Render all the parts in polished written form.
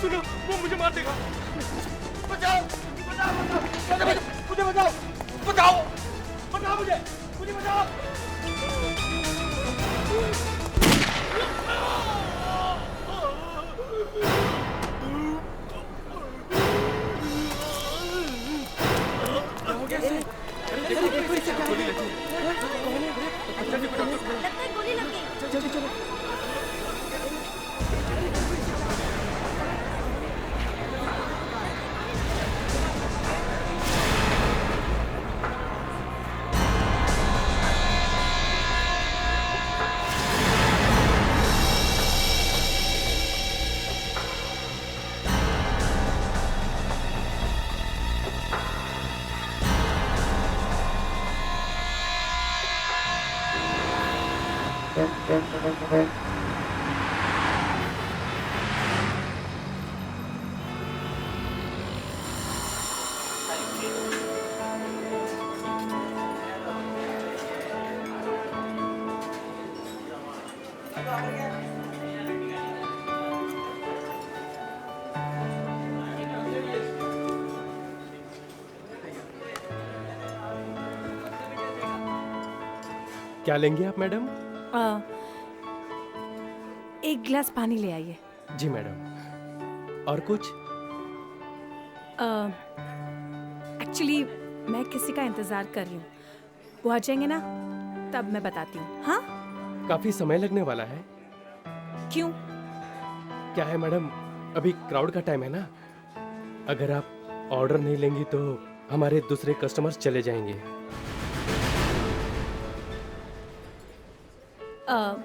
सुनो, वो मुझे मार देगा। बचाओ, बचाओ, बचाओ, मुझे बचाओ, बचाओ, बचाओ मुझे बचाओ। लगता है गोली लग गई। जल्दी चलो। क्या लेंगे आप मैडम? एक गिलास पानी ले आइए। जी मैडम। और कुछ? एक्चुअली मैं किसी का इंतज़ार कर रही हूँ, वो आ जाएंगे ना तब मैं बताती हूँ। हाँ? काफी समय लगने वाला है। क्यों? क्या है मैडम, अभी क्राउड का टाइम है ना। अगर आप ऑर्डर नहीं लेंगी तो हमारे दूसरे कस्टमर्स चले जाएंगे।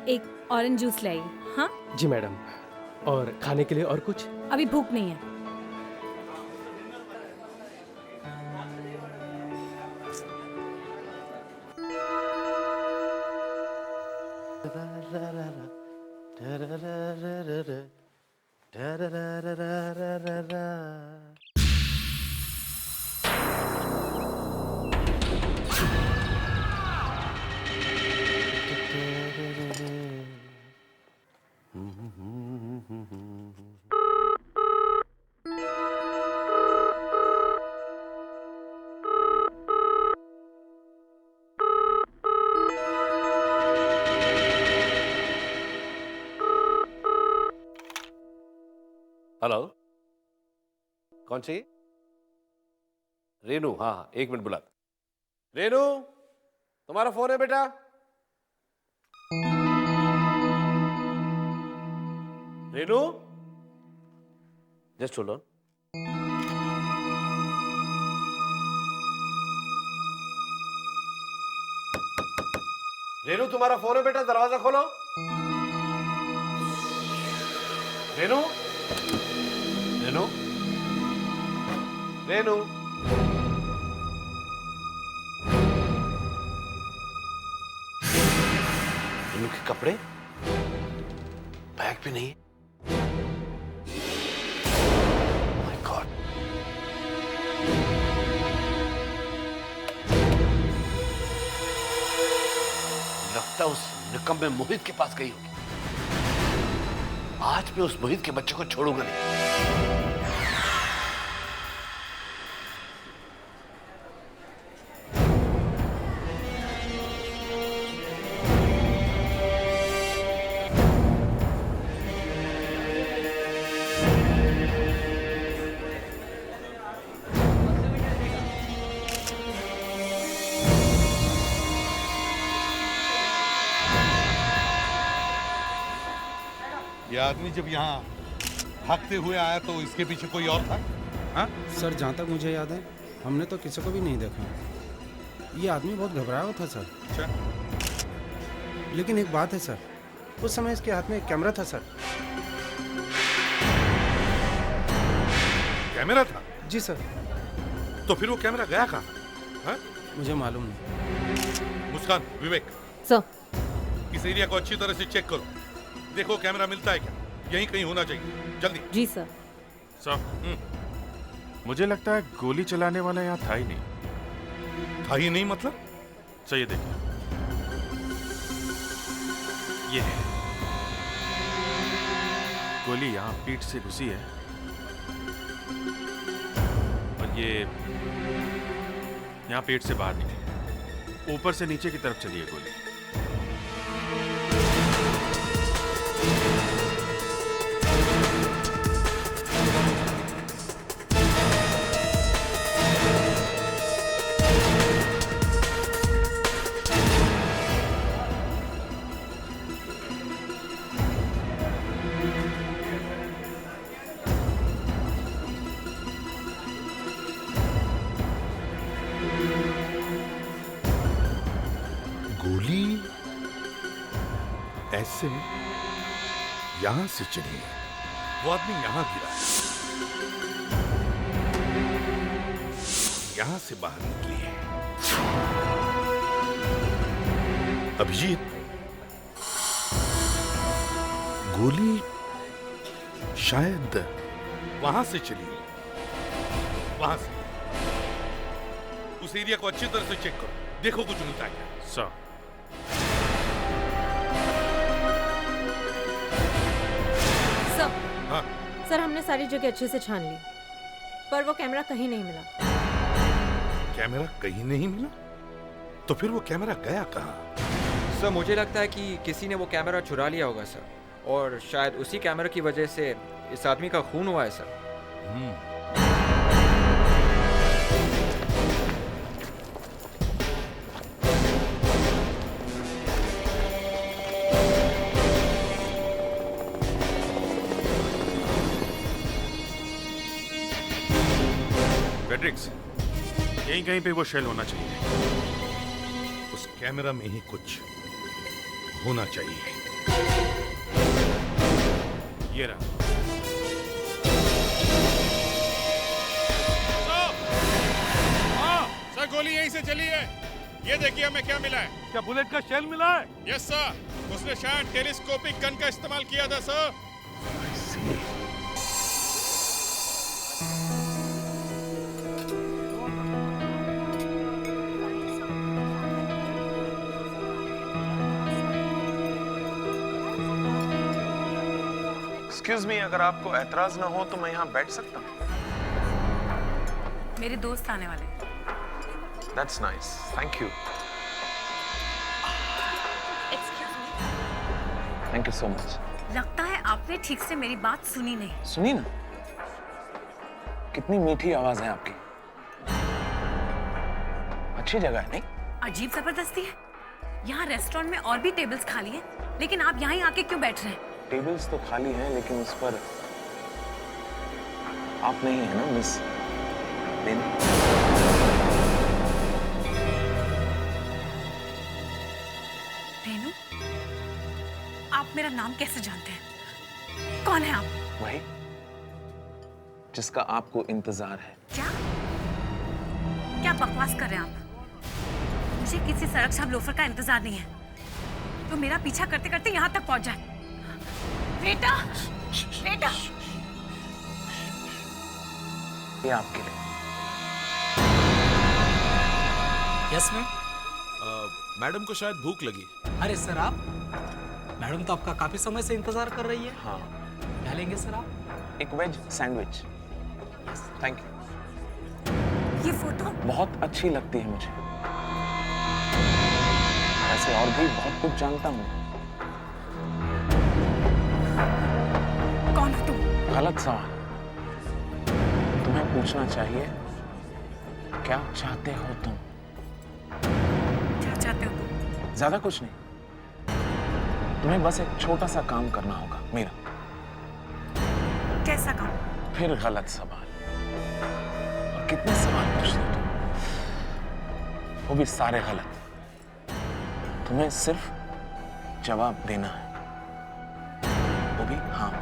एक ऑरेंज जूस ले आइए। हाँ? जी मैडम। और खाने के लिए और कुछ? अभी भूख नहीं है। हेलो, कौन सी? रेनू? हाँ हाँ, एक मिनट बुला। रेनू, तुम्हारा फोन है बेटा? Renu, just hold on. Renu, तुम्हारा फोन है बेटा, दरवाजा खोलो। रेनू, रेनू, रेनू। रेनू के कपड़े, बैग भी नहीं। My God. लगता है उस निकम्मे मोहित के पास गई होगी। आज मैं उस मोहित के बच्चे को छोड़ूंगा नहीं। ये आदमी जब यहाँ भागते हुए आया तो इसके पीछे कोई और था? हाँ? सर, जहाँ तक मुझे याद है हमने तो किसी को भी नहीं देखा। ये आदमी बहुत घबराया हुआ था सर। अच्छा। लेकिन एक बात है सर, उस समय इसके हाथ में एक कैमरा था सर। कैमरा था? जी सर। तो फिर वो कैमरा गया कहाँ? हाँ? मुझे मालूम नहीं। मुस्कान, विवेक, सर। इस एरिया को अच्छी तरह से चेक करो। देखो कैमरा मिलता है क्या, यहीं कहीं होना चाहिए, जल्दी। जी सर। सर, मुझे लगता है गोली चलाने वाला यहाँ था ही नहीं। था ही नहीं मतलब? सर ये देखिए, ये है। गोली यहाँ पीठ से घुसी है ये यहाँ पेट से बाहर निकली, ऊपर से नीचे की तरफ चली है गोली। गोली ऐसे यहां से चली है, वो आदमी यहां गिरा है, यहां से बाहर निकली है। अभिजीत, गोली शायद वहां से चली है, वहां से। उस एरिया को अच्छी तरह से चेक करो, देखो कुछ मिलता है क्या। सर, सर हाँ, सर हमने सारी जगह अच्छे से छान ली, पर वो कैमरा कहीं नहीं मिला। कैमरा कहीं नहीं मिला? तो फिर वो कैमरा गया कहाँ? सर मुझे लगता है कि किसी ने वो कैमरा चुरा लिया होगा सर, और शायद उसी कैमरा की वजह से इस आदमी का खून हुआ है सर। पेट्रिक्स, यहीं कहीं पे वो शेल होना चाहिए। उस कैमरा में ही कुछ होना चाहिए। ये रहा। सर गोली यहीं से चली है। ये देखिए हमें क्या मिला है। क्या बुलेट का शेल मिला है? यस सर, उसने शायद टेलीस्कोपिक गन का इस्तेमाल किया था सर। एक्सक्यूज मी, अगर आपको एतराज ना हो तो मैं यहाँ बैठ सकता हूँ? मेरे दोस्त आने वाले। That's nice, thank you. Thank you so much. लगता है आपने ठीक से मेरी बात सुनी नहीं। सुनी ना, कितनी मीठी आवाज है आपकी। अच्छी जगह है नहीं? अजीब जबरदस्ती है। यहाँ रेस्टोरेंट में और भी टेबल्स खाली हैं, लेकिन आप यहाँ ही आके क्यों बैठ रहे हैं? टेबल्स तो खाली हैं, लेकिन उस पर आप नहीं है ना मिस रेनू? रेनू? आप मेरा नाम कैसे जानते हैं? कौन है आप? वही जिसका आपको इंतजार है। क्या? क्या बकवास कर रहे हैं आप? मुझे किसी सड़क छाप लोफर का इंतजार नहीं है, तो मेरा पीछा करते करते यहाँ तक पहुँच जाए। बेटा, बेटा। ये आपके लिए। Yes ma'am. मैडम को शायद भूख लगी। अरे सर आप, मैडम तो आपका काफी समय से इंतजार कर रही है। हाँ, क्या लेंगे सर आप? एक वेज सैंडविच। Thank you. ये फोटो बहुत अच्छी लगती है मुझे। ऐसे और भी बहुत कुछ जानता हूँ। कौन हो तुम? गलत सवाल। तुम्हें पूछना चाहिए, क्या चाहते हो तुम? क्या चाहते हो तुम? ज्यादा कुछ नहीं, तुम्हें बस एक छोटा सा काम करना होगा मेरा। कैसा काम? फिर गलत सवाल। और कितने सवाल पूछते हो तुम? वो भी सारे गलत। तुम्हें सिर्फ जवाब देना है, वो भी हाँ।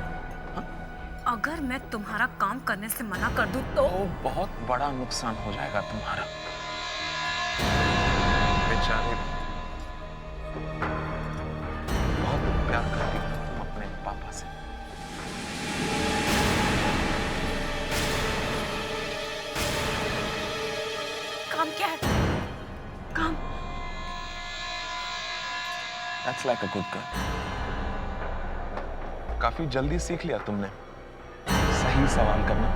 अगर मैं तुम्हारा काम करने से मना कर दूं तो बहुत बड़ा नुकसान हो जाएगा तुम्हारा। बेचारे, बहुत प्यार करती हो तुम अपने पापा से। काम क्या है? काम? That's like a good girl. काफी जल्दी सीख लिया तुमने सही सवाल करना।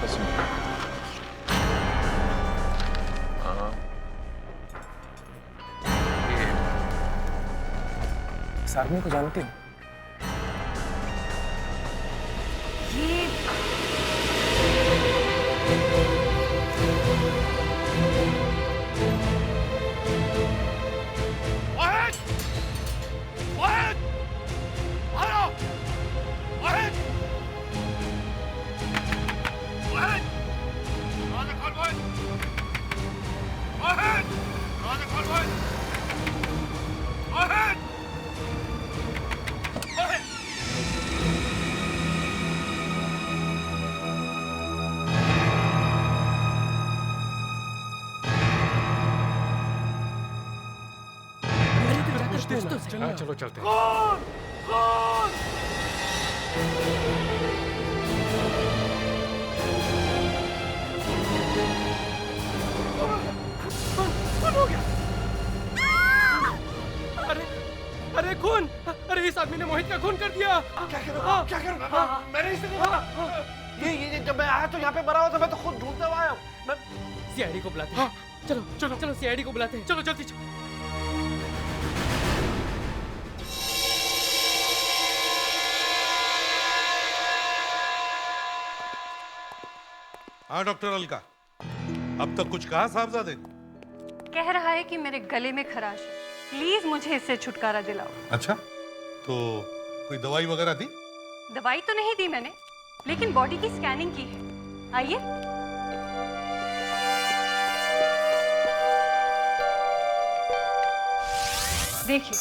तो सुन। हाँ, ये इस आदमी को जानते हो? ये हाँ, चलो चलते हैं। अरे अरे खून! अरे इस आदमी ने मोहित का खून कर दिया। क्या करूं? क्या करूं? मैंने इसे नहीं मारा। ये जब मैं आया तो यहाँ पे मरा हुआ था, मैं तो खुद ढूंढते हुआ आया हूँ। मैं सीआईडी को बुलाते हैं। चलो चलो चलो सीआईडी को बुलाते हैं। चलो जल्दी चलो। हाँ डॉक्टर अलका, अब तक कुछ कहा साहबजादे? कह रहा है कि मेरे गले में खराश है, प्लीज मुझे इससे छुटकारा दिलाओ। अच्छा, तो कोई दवाई वगैरह दी? दवाई तो नहीं दी मैंने, लेकिन बॉडी की स्कैनिंग की है। आइए। देखिए,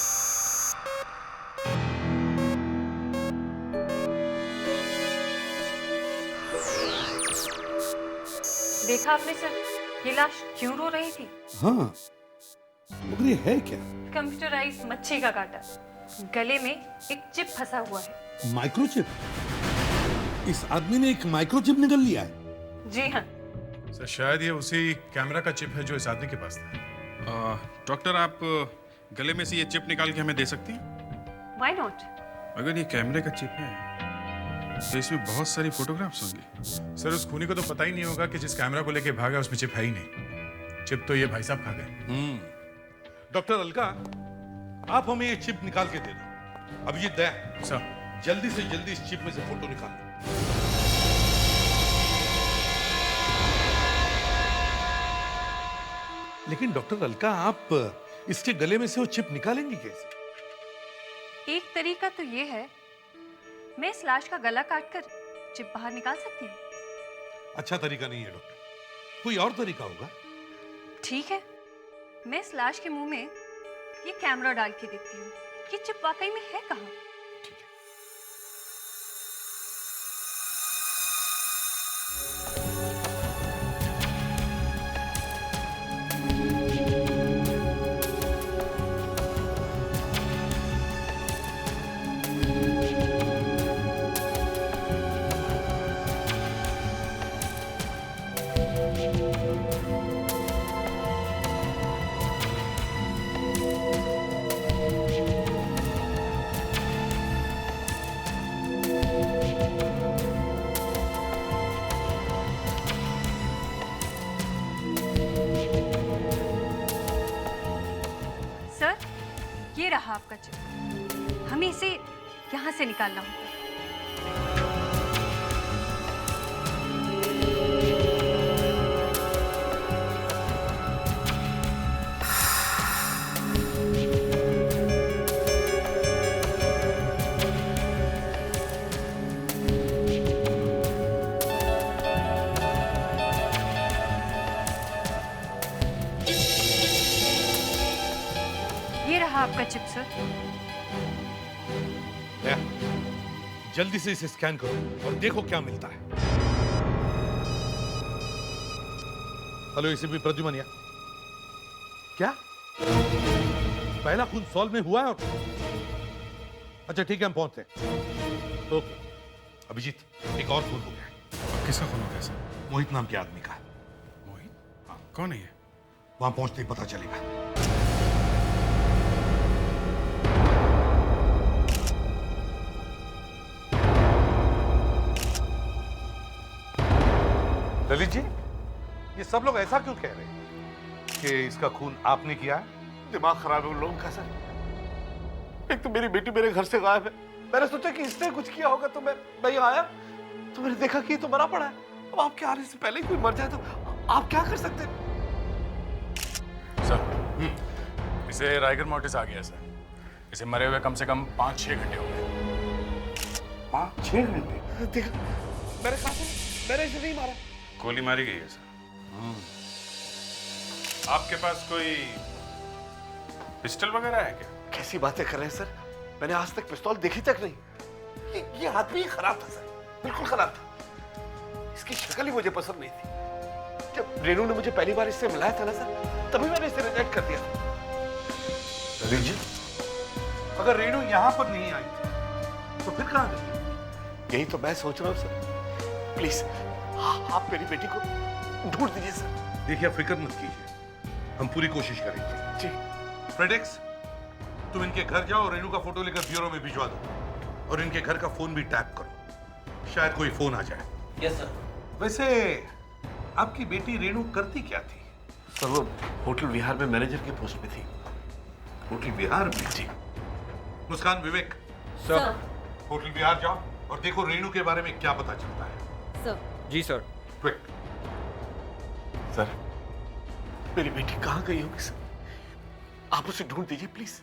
देखा आपने सर, ये लाश क्यों रो रही थी? हाँ, मगर ये है क्या? कंप्यूटराइज मच्छी का काटा, गले में एक चिप फंसा हुआ है। माइक्रोचिप? इस आदमी ने एक माइक्रोचिप निकल लिया है? जी हाँ। सर शायद ये उसी कैमरा का चिप है जो इस आदमी के पास था। डॉक्टर, आप गले में से ये चिप निकाल के हमें दे सकती हैं? Why not? अगर ये कैमरे का चिप है तो इसमें बहुत सारी फोटोग्राफ्स होंगी। सर उस खूनी को तो पता ही नहीं होगा कि जिस कैमरा को लेके भागा उसमें चिप है ही नहीं। चिप तो ये भाई साहब खा गए। डॉक्टर अलका, आप हमें ये चिप निकाल के दे दो। अब ये दया सर, जल्दी से जल्दी इस चिप में से फोटो निकाल। लेकिन डॉक्टर अलका, आप इसके गले में से वो चिप निकालेंगी कैसे? एक तरीका तो ये है, मैं इस लाश का गला काटकर चिप बाहर निकाल सकती हूँ। अच्छा तरीका नहीं है डॉक्टर, कोई और तरीका होगा। ठीक है, मैं इस लाश के मुंह में ये कैमरा डाल के देखती हूँ कि चिप वाकई में है कहाँ। सर, ये रहा आपका चिप। हमें इसे यहाँ से निकालना होगा। ये रहा आपका चिप सर। दया, जल्दी से इसे स्कैन करो और देखो क्या मिलता है। हेलो एसीपी प्रद्युमन, क्या पहला खून सॉल्व में हुआ है? और अच्छा ठीक है, हम पहुंचते हैं। ओके अभिजीत, एक और खून हो गया है। किसका खून हो गया सर? मोहित नाम के आदमी का। मोहित? हाँ, कौन है ये? वहां पहुंचते ही पता चलेगा। ललित जी, ये सब लोग ऐसा क्यों कह रहे हैं कि इसका खून आपने किया है? दिमाग खराब है उन लोगों का सर। एक तो मेरी बेटी मेरे घर से गायब है। मैंने सोचा कि इसने कुछ किया होगा तो मैं यहाँ आया तो मैंने देखा कि ये तो मरा पड़ा है। अब आपके आने से पहले ही कोई मर जाए तो आप क्या कर सकते हैं? सर, इसे राइगर मोटिस आ गया सर। इसे मरे हुए कम से कम 5-6 घंटे हो गए। 5-6 घंटे? देखा, मैंने कहा था, मैंने इसे नहीं मारा। गोली मारी गई है सर। आपके पास कोई पिस्टल वगैरह है क्या? कैसी बातें कर रहे हैं सर? मैंने आज तक पिस्तौल देखी तक नहीं। ये आदमी ही खराब था सर, बिल्कुल खराब था। इसकी शक्ल ही मुझे पसंद नहीं थी। जब रेनू ने मुझे पहली बार इससे मिलाया था ना सर, तभी मैंने इसे रिजेक्ट कर दिया था। ललित जी, अगर रेणु यहाँ पर नहीं आई थी तो फिर कहाँ गई? यही तो मैं सोच रहा हूँ सर। प्लीज आप मेरी बेटी को ढूंढ दीजिए सर। देखिए, आप फिक्र मत कीजिए, हम पूरी कोशिश करेंगे। जी। फ्रेडेक्स, तुम इनके घर जाओ और रेणु का फोटो लेकर ब्यूरो में भिजवा दो और इनके घर का फोन भी टैप करो, शायद कोई फोन आ जाए। Yes sir. वैसे आपकी बेटी रेणु करती क्या थी? सर वो होटल विहार में मैनेजर की पोस्ट पे थी। होटल विहार में? जी। मुस्कान, विवेक, सर। होटल विहार जाओ और देखो रेणु के बारे में क्या पता चलता है। सर। जी सर। क्विक। सर, मेरी बेटी कहाँ गई होगी सर? आप उसे ढूंढ दीजिए प्लीज।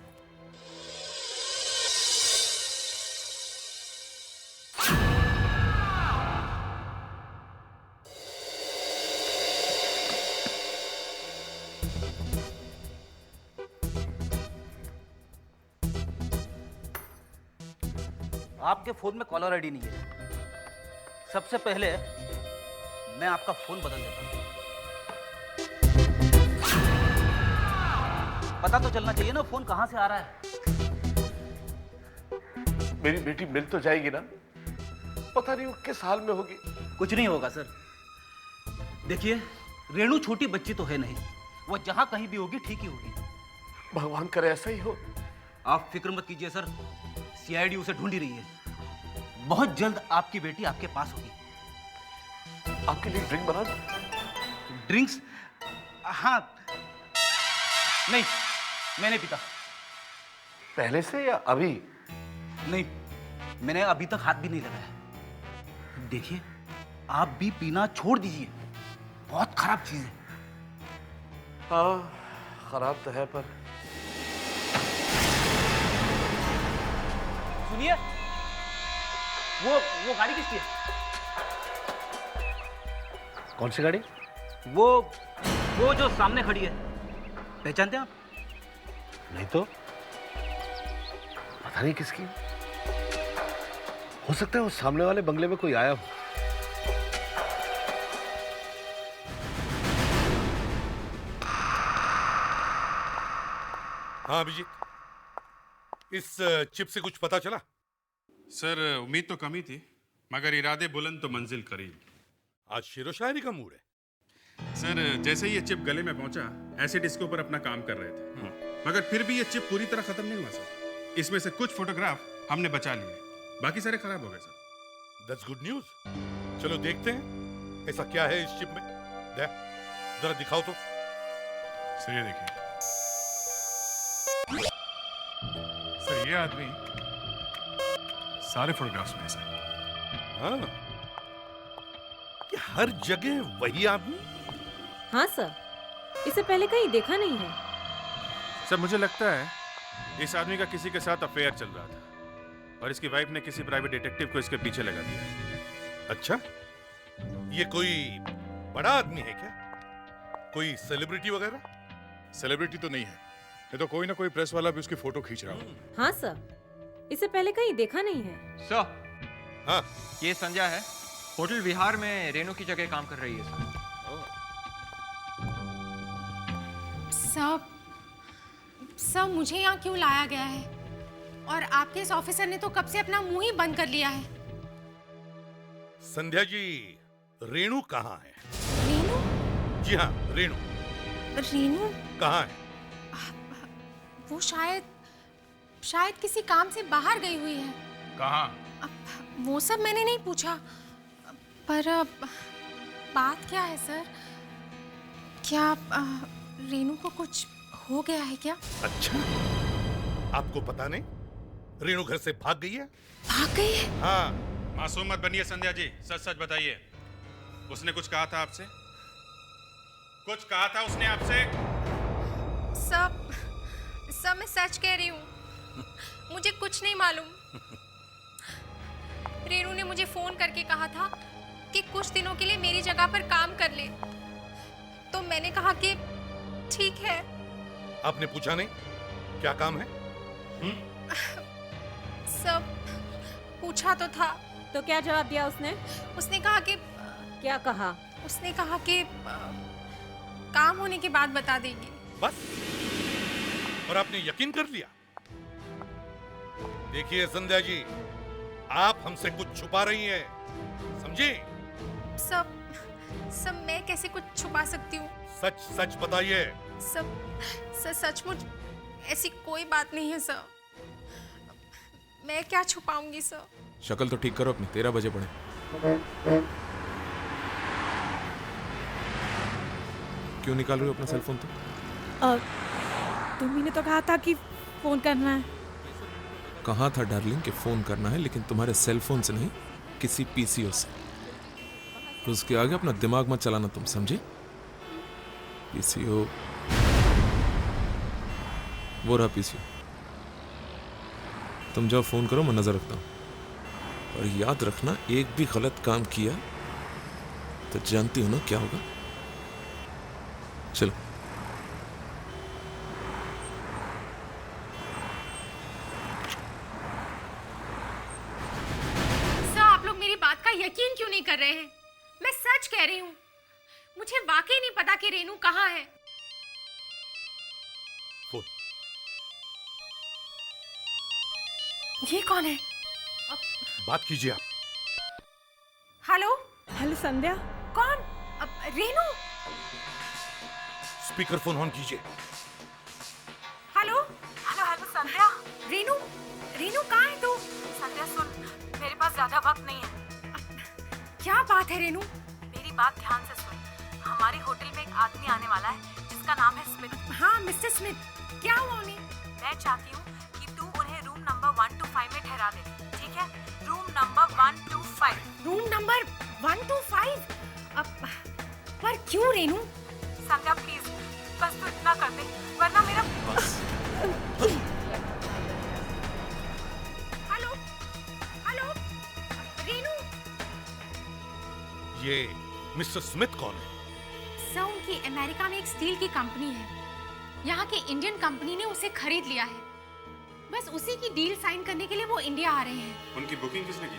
आपके फोन में कॉलर आईडी नहीं है। सबसे पहले मैं आपका फोन बदल देता हूँ। पता तो चलना चाहिए ना फोन कहां से आ रहा है। मेरी बेटी मिल तो जाएगी ना? पता नहीं वो किस हाल में होगी। कुछ नहीं होगा सर। देखिए, रेणु छोटी बच्ची तो है नहीं, वो जहां कहीं भी होगी ठीक ही होगी। भगवान करे ऐसा ही हो। आप फिक्र मत कीजिए सर, सीआईडी उसे ढूंढ ही रही है। बहुत जल्द आपकी बेटी आपके पास होगी। आपके लिए ड्रिंक बना दूं? ड्रिंक्स? हाँ। नहीं, मैंने पीता। पहले से या अभी? नहीं, मैंने अभी तक हाथ भी नहीं लगाया। देखिए, आप भी पीना छोड़ दीजिए, बहुत खराब चीज है। हाँ, खराब तो है पर। सुनिए, वो गाड़ी किसकी है? कौन सी गाड़ी? वो जो सामने खड़ी है, पहचानते हैं आप? नहीं तो, पता नहीं किसकी। हो सकता है वो सामने वाले बंगले में कोई आया हो। हाँ अभिजीत, इस चिप से कुछ पता चला? सर, उम्मीद तो कम ही थी, मगर इरादे बुलंद तो मंजिल करीब। आज शेरो शायरी का मूड है। सर, जैसे ही ये चिप गले में पहुंचा, एसिड इसके ऊपर अपना काम कर रहे थे। मगर फिर भी ये चिप पूरी तरह खत्म नहीं हुआ सर। इसमें से कुछ फोटोग्राफ हमने बचा लिए, बाकी सारे खराब हो गए सर। That's good news. चलो देखते हैं ऐसा क्या है इस चिप में। जरा दिखाओ तो। सर ये देखिए। सर, ये आदमी सारे फोटोग्राफ्स में है। हाँ, ये हर जगह वही आदमी? हाँ सर, इसे पहले कहीं देखा नहीं है। सर, मुझे लगता है इस आदमी का किसी के साथ अफेयर चल रहा था और इसकी वाइफ ने किसी प्राइवेट डिटेक्टिव को इसके पीछे लगा दिया। अच्छा, ये कोई बड़ा आदमी है क्या? कोई सेलिब्रिटी वगैरह? सेलिब्रिटी तो नहीं है, ये तो कोई ना कोई प्रेस वाला भी उसकी फोटो खींच रहा हो। हाँ सर, इसे पहले कहीं देखा नहीं है। सर, हाँ, ये संध्या है, होटल विहार में रेणु की जगह काम कर रही है सर। सब मुझे यहाँ क्यों लाया गया है? और आपके इस ऑफिसर ने तो कब से अपना मुंह ही बंद कर लिया है। संध्या जी, रेणु कहाँ है? रेणु? जी हाँ, रेणु। रेणु कहाँ है? वो शायद किसी काम से बाहर गई हुई है। कहाँ? वो सब मैंने नहीं पूछा, पर बात क्या है सर? क्या रेनू को कुछ हो गया है क्या? अच्छा, आपको पता नहीं रेनू घर से भाग गई है? भाग गई है? हाँ। मासूम मत बनिए संध्या जी, सच सच बताइए, उसने कुछ कहा था आपसे? कुछ कहा था उसने आपसे? सब मैं सच कह रही हूँ, मुझे कुछ नहीं मालूम। रेनू ने मुझे फोन करके कहा था कि कुछ दिनों के लिए मेरी जगह पर काम कर ले, तो मैंने कहा कि ठीक है। आपने पूछा नहीं क्या काम है? सब पूछा तो था। तो क्या जवाब दिया उसने? उसने कहा कि क्या कहा? उसने कहा कि काम होने के बाद बता देगी। बस? और आपने यकीन कर लिया? देखिए संध्या जी, आप हमसे कुछ छुपा रही हैं, समझी? सब मैं कैसे कुछ छुपा सकती हूँ? सच सच बताइए। सचमुच ऐसी कोई बात नहीं है सर, मैं क्या छुपाऊंगी सर। शक्ल तो ठीक करो अपनी, 13 बजे पड़े। क्यों निकाल रही हो अपना सेल फोन? तो तुम्ही ने तो कहा था कि फोन करना है। कहा था डार्लिंग कि फोन करना है, लेकिन तुम्हारे सेल फोन से नहीं, किसी पीसीओ से। तो उसके आगे अपना दिमाग मत चलाना तुम, समझे? पीसीओ, वो रहा पीसीओ। तुम जाओ फोन करो, मैं नजर रखता हूं। और याद रखना, एक भी गलत काम किया तो जानती हो ना क्या होगा। चलो। सर, आप लोग मेरी बात का यकीन क्यों नहीं कर रहे हैं? मैं सच कह रही हूँ, मुझे वाकई नहीं पता कि रेनू कहाँ है। फोन। ये कौन है? बात कीजिए आप। हेलो? हेलो संध्या। कौन? रेनू? स्पीकर फोन ऑन कीजिए। हेलो? हेलो हेलो संध्या। रेनू? रेनू कहाँ है तू? संध्या सुन, मेरे पास ज्यादा वक्त नहीं है। क्या बात है रेनू? मेरी बात ध्यान से सुन। हमारे होटल में एक आदमी आने वाला है जिसका नाम है स्मिथ। हाँ, मिस्टर स्मिथ। क्या हुआ उन्हें? मैं चाहती हूँ कि तू उन्हें रूम नंबर 125 में ठहरा दे, ठीक है? Room number 125। Room number 125? पर क्यों रेनू? संध्या प्लीज, बस तू इतना कर दे, वरना मेरा हेलो? हेलो? रेनू? ये मिस्टर स्मिथ कौन है? सर, उनकी अमेरिका में एक स्टील की कंपनी है। यहाँ के इंडियन कंपनी ने उसे खरीद लिया है। बस उसी की डील साइन करने के लिए वो इंडिया आ रहे हैं। उनकी बुकिंग किसने की?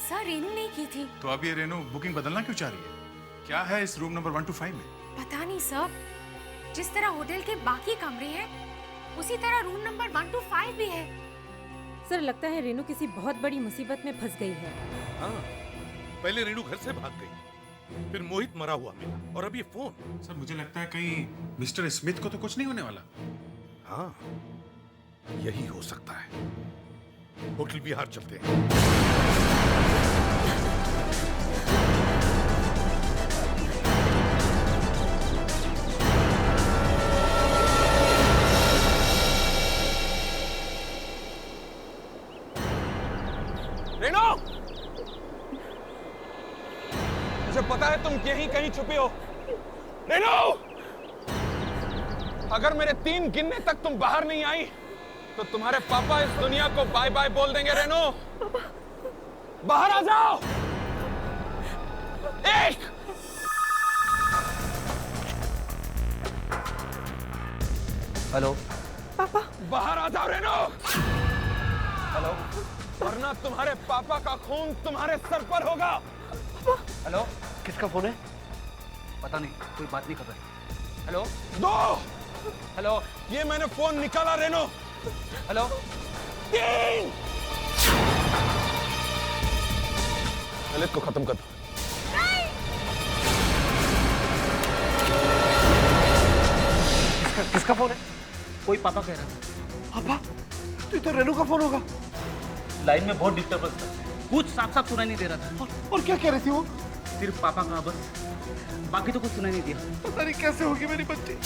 सर, रेनू ने की थी। तो अब ये रेनू बुकिंग बदलना क्यों चाह रही है? क्या है इस रूम नंबर 125 में? पता नहीं सर, जिस तरह होटल के बाकी कमरे हैं उसी तरह रूम नंबर 125 भी है। सर, लगता है रेनू किसी बहुत बड़ी मुसीबत में फंस गई है। हाँ, पहले रेनू घर से भाग गई, फिर मोहित मरा हुआ मिला, और अब ये फोन। सर, मुझे लगता है कहीं मिस्टर स्मिथ को तो कुछ नहीं होने वाला। हाँ, यही हो सकता है। होटल बिहार चलते हैं। रेनो, मुझे पता है तुम यहीं कहीं छुपी हो। रेनो, अगर मेरे 3 गिनने तक तुम बाहर नहीं आई तो तुम्हारे पापा इस दुनिया को बाय बाय बोल देंगे। रेनो, बाहर आ जाओ। 1 हेलो? पापा, बाहर आ जाओ रेनो। हेलो? वरना तुम्हारे पापा का खून तुम्हारे सर पर होगा। हेलो? किसका फोन है? पता नहीं, कोई बात नहीं कर रहा। हेलो? 2। हेलो? ये मैंने फोन निकाला रेनो। हेलो? 3। ललित को खत्म कर दो। किसका फोन है? कोई पापा कह रहा था। पापा? तो ये तो रेनू का फोन होगा। लाइन में बहुत डिस्टर्बेंस था, कुछ साफ साफ सुनाई नहीं दे रहा था। और क्या कह रही थी वो? सिर्फ पापा कहा बस बाकी तो कुछ सुनाई नहीं दिया। पता नहीं कैसे होगी मेरी बच्ची।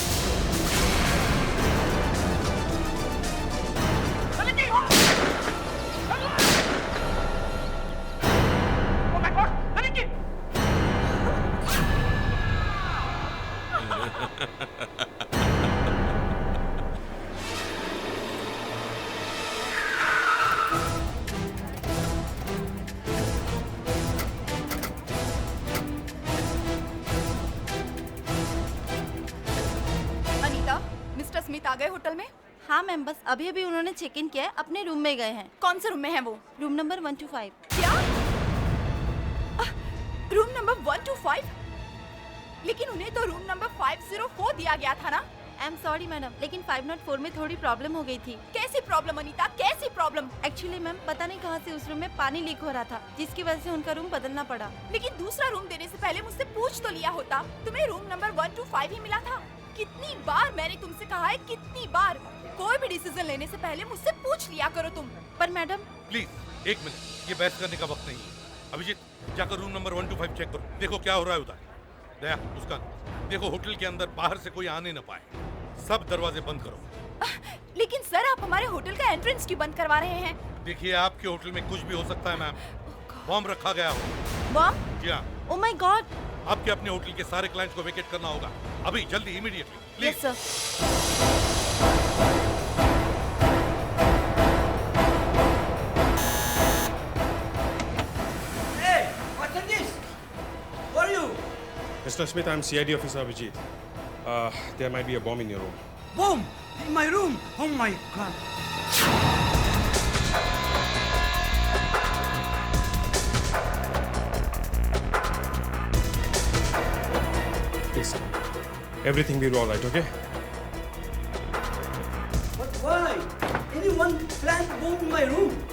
अनीता, मिस्टर स्मिथ आ गए होटल में? हाँ मैम, बस अभी अभी उन्होंने चेक इन किया है, अपने रूम में गए हैं। कौन से रूम में है वो? Room number 125। क्या? Room number 125? लेकिन उन्हें तो रूम नंबर 504 दिया गया था ना? आई एम सॉरी मैडम, लेकिन 504 में थोड़ी प्रॉब्लम हो गई थी। कैसी प्रॉब्लम अनीता, कैसी प्रॉब्लम? एक्चुअली मैम, पता नहीं कहाँ से उस रूम में पानी लीक हो रहा था, जिसकी वजह से उनका रूम बदलना पड़ा। लेकिन दूसरा रूम देने से पहले मुझसे पूछ तो लिया होता। तुम्हें रूम नंबर 125 ही मिला था। कितनी बार मैंने तुमसे कहा है, कितनी बार? कोई भी डिसीजन लेने से पहले मुझसे पूछ लिया करो तुम। पर मैडम प्लीज एक मिनट, ये बहस करने का वक्त नहीं है। अभिजीत, जाकर रूम नंबर 125 चेक करो, देखो क्या हो रहा है उधर। दया, उसका देखो होटल के अंदर बाहर से कोई आने न पाए, सब दरवाजे बंद करो। लेकिन सर, आप हमारे होटल का एंट्रेंस क्यों बंद करवा रहे हैं? देखिए, आपके होटल में कुछ भी हो सकता है मैम। बॉम्ब रखा गया हो। बॉम्ब? जी हाँ। Oh my God. आपके अपने होटल के सारे क्लाइंट्स को वेकेट करना होगा अभी, जल्दी, immediately please. Yes sir. Mr. Smith, I'm CID officer Abhijit. There might be a bomb in your room. Bomb in my room. Oh my God. Please, sir. Everything will be all right, okay? But why? Anyone plant bomb in my room?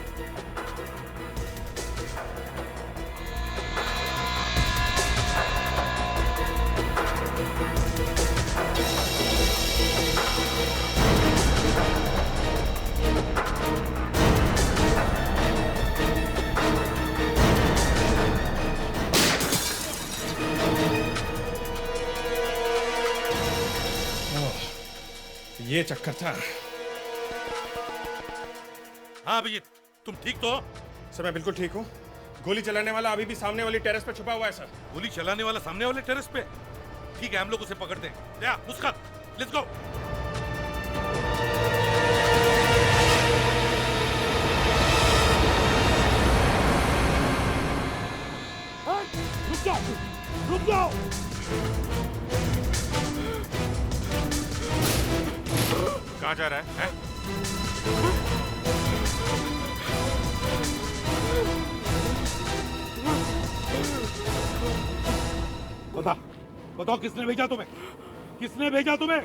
ये चक्कर था। हाँ अभिजीत, तुम ठीक तो हो? Sir, मैं बिल्कुल ठीक हूँ। गोली चलाने वाला अभी भी सामने वाली टेरेस पे छुपा हुआ है सर। गोली चलाने वाला सामने वाले टेरेस पे? ठीक है, हम लोग उसे पकड़ते हैं। दया, मुस्कान, लेट्स गो। रुक जाओ, रुक जाओ। कहाँ जा रहा है? बताओ किसने भेजा तुम्हें? किसने भेजा तुम्हें?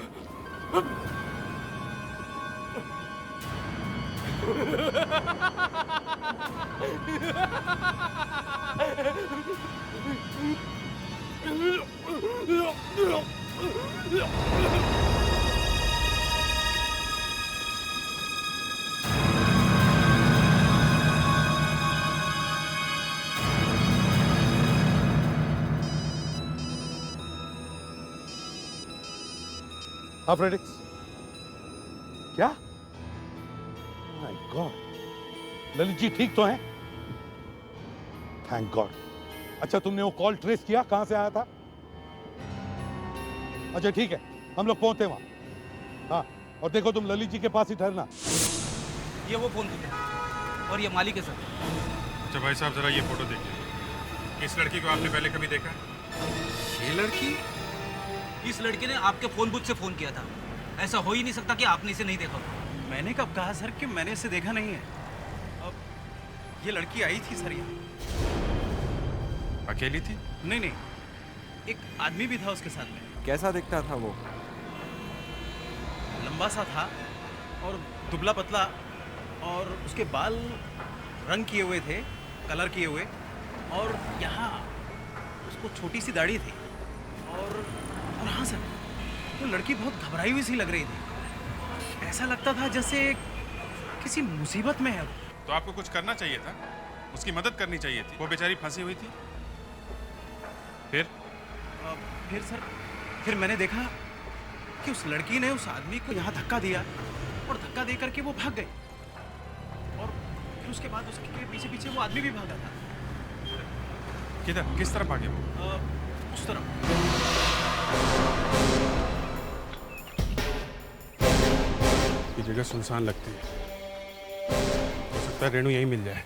फ्रेडिक्स, क्या? माय गॉड, ललित जी ठीक तो हैं? Thank God. अच्छा, तुमने वो कॉल ट्रेस किया, कहां से आया था? अच्छा ठीक है, हम लोग पहुंचते वहां। हाँ, और देखो तुम ललित जी के पास ही ठहरना। ये वो फोन किया और ये मालिक है सर। अच्छा भाई साहब, जरा ये फोटो देखिए। इस लड़की को आपने पहले कभी देखा? ये लड़की? इस लड़के ने आपके फोन बुथ से फोन किया था। ऐसा हो ही नहीं सकता कि आपने इसे नहीं देखा। मैंने कब कहा सर कि मैंने इसे देखा नहीं है। अब ये लड़की आई थी सर यहाँ। अकेली थी? नहीं नहीं, एक आदमी भी था उसके साथ में। कैसा दिखता था वो? लंबा सा था और दुबला पतला, और उसके बाल रंग किए हुए थे, कलर किए हुए, और यहाँ उसको छोटी सी दाढ़ी थी। और हाँ सर, वो लड़की बहुत घबराई हुई सी लग रही थी। ऐसा लगता था जैसे किसी मुसीबत में है। तो आपको कुछ करना चाहिए था, उसकी मदद करनी चाहिए थी। वो बेचारी फंसी हुई थी। फिर फिर मैंने देखा कि उस लड़की ने उस आदमी को यहाँ धक्का दिया और धक्का दे करके वो भाग गई और फिर उसके बाद उसके पीछे पीछे वो आदमी भी भागा था। किधर, किस तरफ भागे वो? उस तरफ। ये जगह सुनसान लगती है, हो सकता है रेणु यहीं मिल जाए।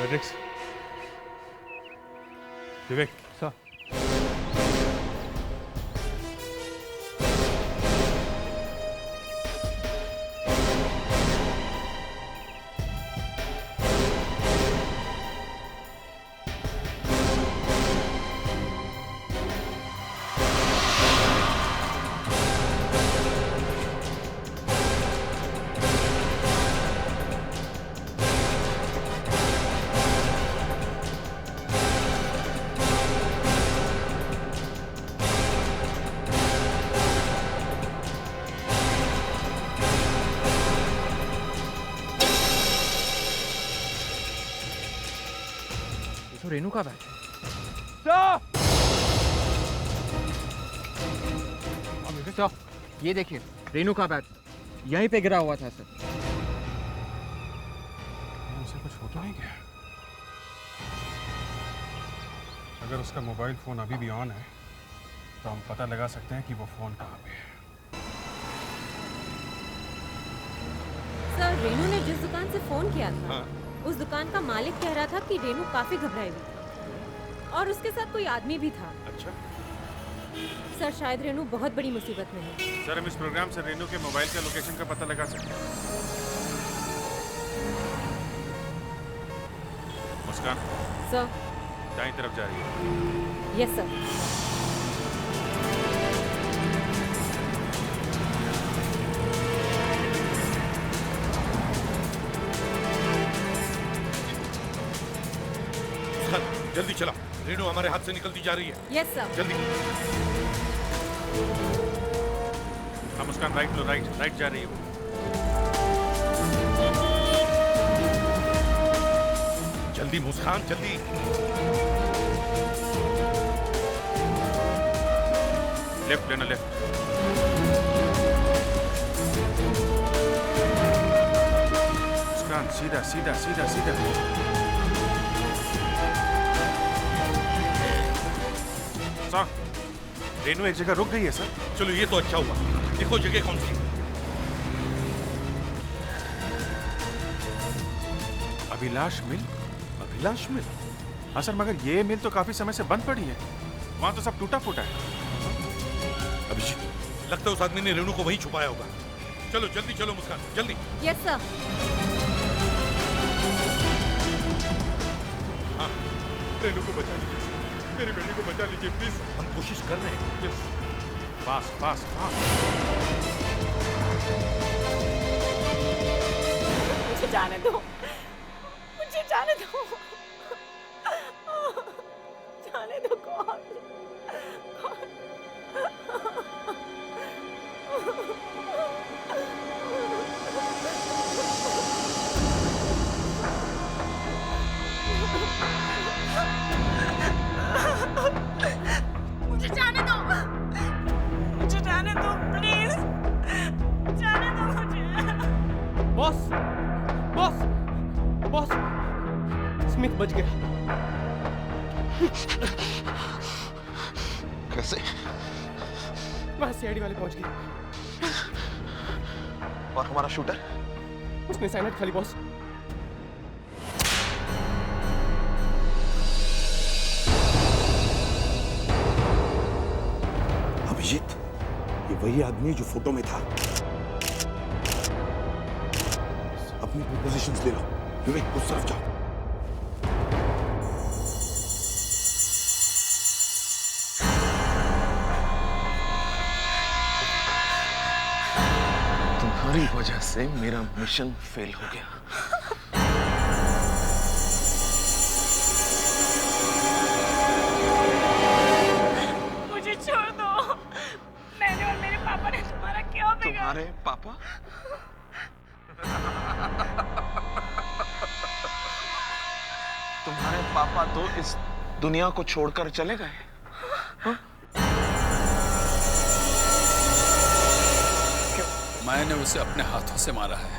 Alex. विवेक सर। तो रेणु का बैग। सर, ये देखिए रेणु का बैग यहीं पे गिरा हुआ था सर। उसे कुछ फोटो नहीं क्या? अगर उसका मोबाइल फोन अभी भी ऑन है तो हम पता लगा सकते हैं कि वो फोन कहाँ पे है। सर, रेणु ने जिस दुकान से फोन किया था, उस दुकान का मालिक कह रहा था कि रेणु काफी घबराई हुई थी और उसके साथ कोई आदमी भी था। अच्छा सर, शायद रेणु बहुत बड़ी मुसीबत में है। सर, हम इस प्रोग्राम से रेणु के मोबाइल का लोकेशन का पता लगा सकते हैं। मुस्कान सर। दाईं तरफ जा रही है। Yes sir. जल्दी चला, रेणु हमारे हाथ से निकलती जा रही है। Yes sir. जल्दी। हाँ मुस्कान, राइट लो, राइट जा रही है वो। जल्दी मुस्कान, जल्दी। लेफ्ट लेना, लेफ्ट। मुस्कान, सीधा सीधा सीधा सीधा। रेणु एक जगह रुक गई है सर। चलो ये तो अच्छा हुआ। देखो जगह कौन सी है। अभिलाष मिल। अभिलाष मिल? हाँ सर, मगर ये मिल तो काफी समय से बंद पड़ी है। वहां तो सब टूटा फूटा है। अभिजीत, लगता है उस आदमी ने रेणु को वहीं छुपाया होगा। चलो जल्दी चलो मुस्कान, जल्दी। Yes sir. हाँ, रेणु को बचा लीजिए, मेरी बेटी को बचा लीजिए प्लीज। हम कोशिश कर रहे हैं। यस। पास पास पास। मुझे जाने दो, मुझे जाने दो, जाने दो। कौन? मुझे जाने दो, मुझे जाने दो प्लीज, जाने दो मुझे। बॉस, बॉस, बॉस, स्मिथ बच गया। कैसे? वहां सीआईडी वाले पहुंच गए। और हमारा शूटर? उसने साइनाइड खा ली बॉस। अभिजीत, ये वही आदमी है जो फोटो में था। अपनी पोजीशंस ले लो। विवेक, उस तरफ जाओ। तुम्हारी वजह से मेरा मिशन फेल हो गया। मुझे छोड़ दो, तुम्हारे पापा तो इस दुनिया को छोड़कर चले गए। हाँ? मैंने उसे अपने हाथों से मारा है।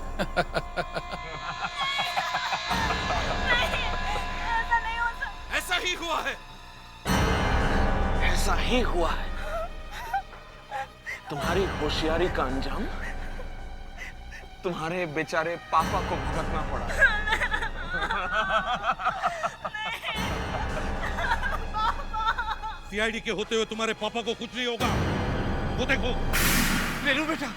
ऐसा ही हुआ है। ऐसा ही हुआ है। तुम्हारी होशियारी का अंजाम तुम्हारे बेचारे पापा को भुगतना पड़ा। सीआईडी के होते हुए तुम्हारे पापा को कुछ नहीं होगा, वो देखो। रेनू बेटा,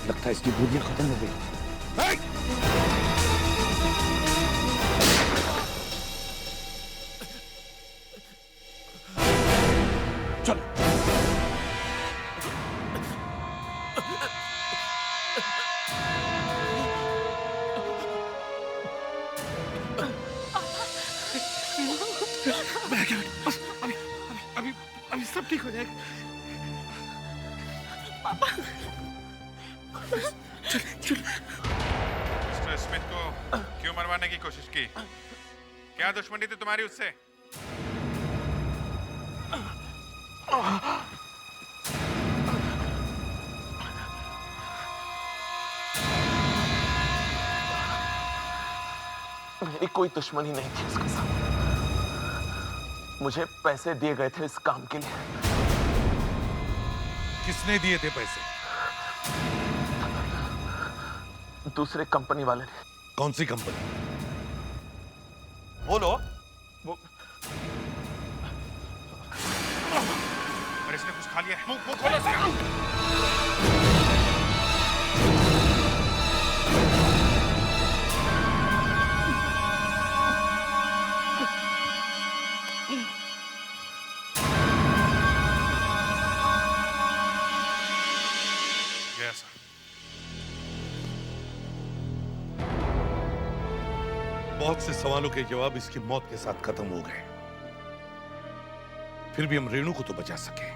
लगता है इसकी गोलियां खत्म हो गई। चलो। अभी सब ठीक हो जाएगा। पापा। मिस्टर स्मिथ को क्यों मरवाने की कोशिश की? क्या दुश्मनी थी तुम्हारी उससे? मेरी कोई दुश्मनी नहीं थी उसके साथ। मुझे पैसे दिए गए थे इस काम के लिए। किसने दिए थे पैसे? दूसरे कंपनी वाले ने। कौन सी कंपनी? बोलो। और इसने कुछ खा लिया है। मुंह खोलो से। बहुत से सवालों के जवाब इसकी मौत के साथ खत्म हो गए। फिर भी हम रेणु को तो बचा सके।